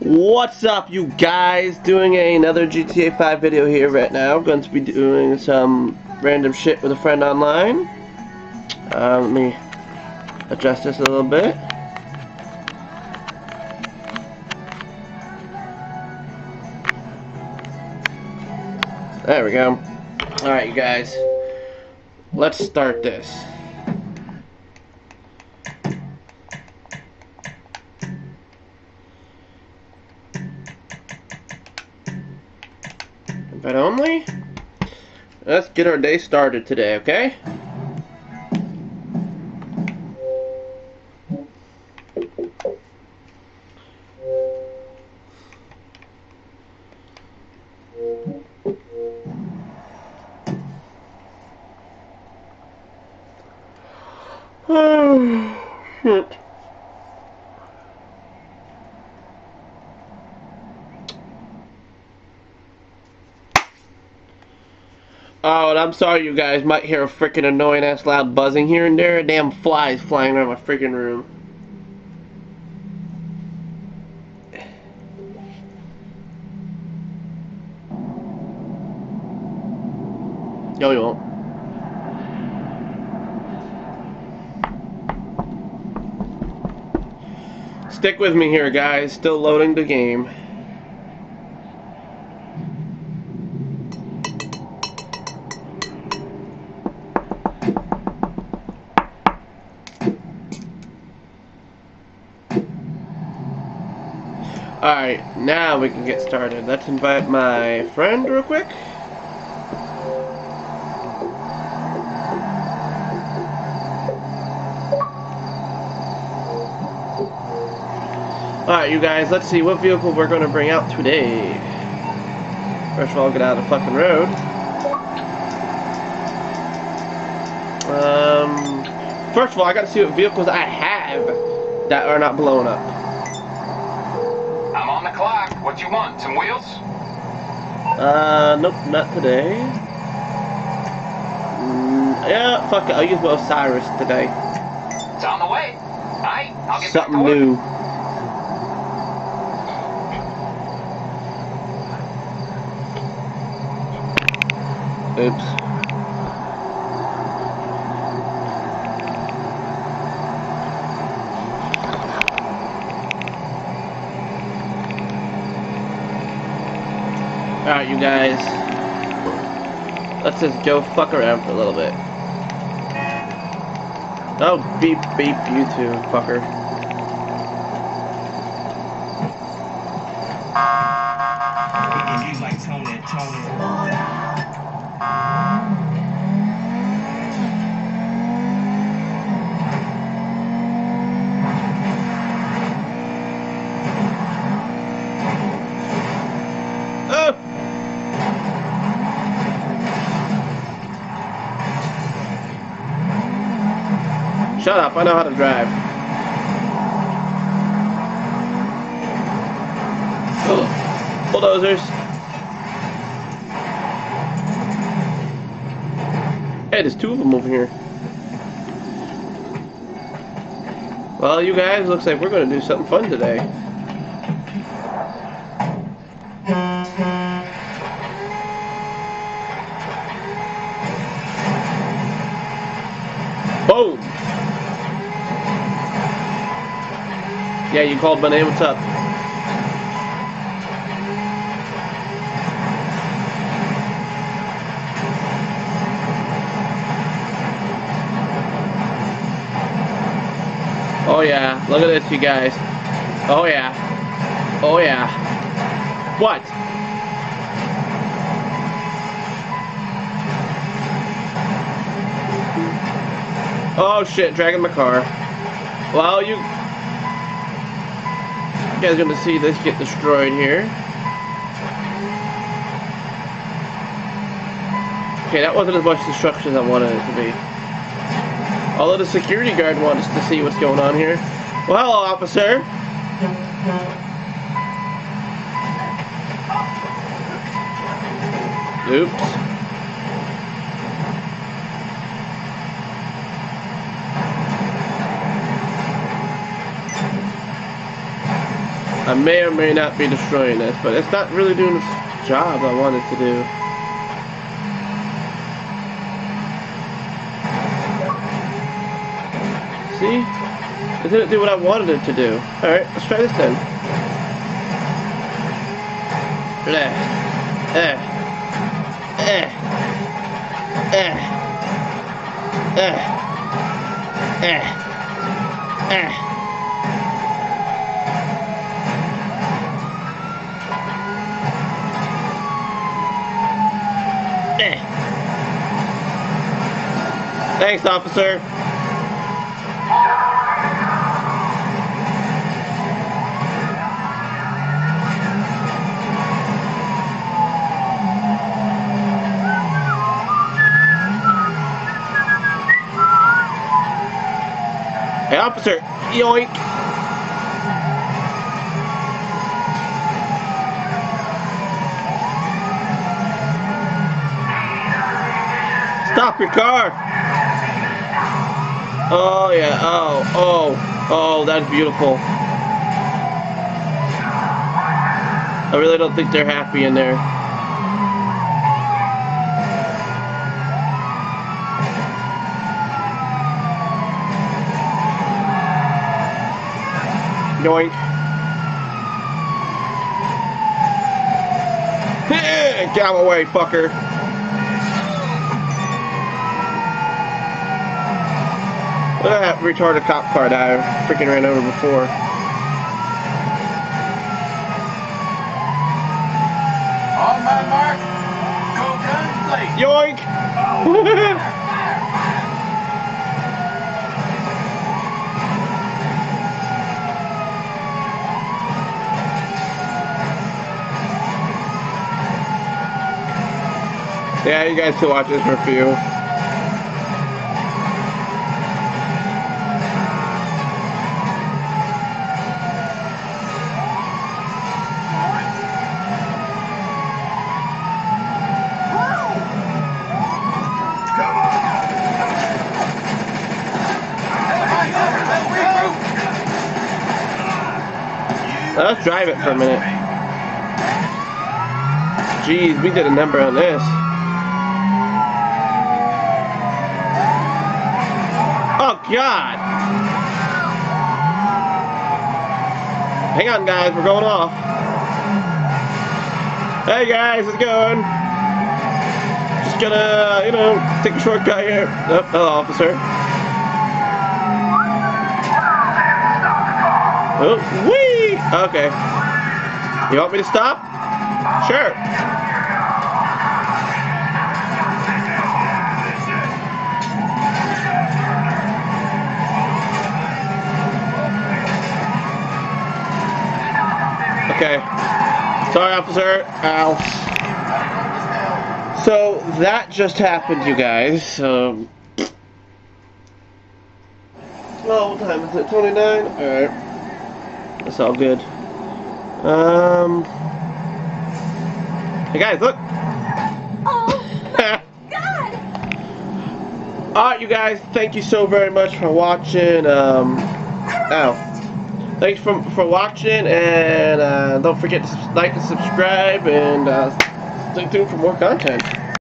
What's up, you guys? Doing another GTA 5 video here right now. I'm going to be doing some random shit with a friend online. Let me adjust this a little bit. There we go. Alright, you guys. Let's start this. But only, let's get our day started today, okay? Oh, shit. Oh, and I'm sorry you guys might hear a freaking annoying ass loud buzzing here and there. Damn flies flying around my freaking room. No, you won't. Stick with me here, guys. Still loading the game. Alright, now we can get started. Let's invite my friend real quick. Alright, you guys, let's see what vehicle we're going to bring out today. First of all, get out of the fucking road. First of all, I gotta see what vehicles I have that are not blown up. I'm on the clock. What you want? Some wheels? Nope, not today. Yeah, fuck it, I'll use my Osiris today. It's on the way. Alright, I'll get Something back to new. work. Oops. Alright, you guys. Let's just go fuck around for a little bit. Oh, beep, beep, you too, fucker. He's like Tony. Oh! Shut up, I know how to drive. Bulldozers. Hey, there's two of them over here. Well, you guys, looks like we're going to do something fun today. Boom! Yeah, you called my name, what's up? Oh yeah, look at this, you guys. Oh yeah. Oh yeah. What? Oh shit, dragging my car. Well, you guys are gonna see this get destroyed here. Okay, that wasn't as much destruction as I wanted it to be. Although the security guard wants to see what's going on here. Well, hello, officer. Oops. I may or may not be destroying this, but it's not really doing the job I wanted to do. See? It didn't do what I wanted it to do. Alright, let's try this then. Thanks, officer. Hey, officer. Yoink. Stop your car. Oh yeah, oh, that's beautiful. I really don't think they're happy in there. Yoink. Get out of my way, fucker. Look at that retarded cop car that I freaking ran over before. On my mark, go guns blazing. Yoink! Yeah, you guys can watch this for a few. Let's drive it for a minute. Jeez, we did a number on this. Oh God! Hang on, guys, we're going off. Hey guys, how's it going? Just gonna, you know, take a shortcut here. Oh, hello, officer. Oh, whee! Okay. You want me to stop? Sure. Okay. Sorry, officer. Ow. So, that just happened, you guys. Oh, what time is it? 29? Alright. That's all good. Hey guys, look! Oh my God! Alright, you guys, thank you so very much for watching. Thanks for watching, and don't forget to like and subscribe, and stay tuned for more content.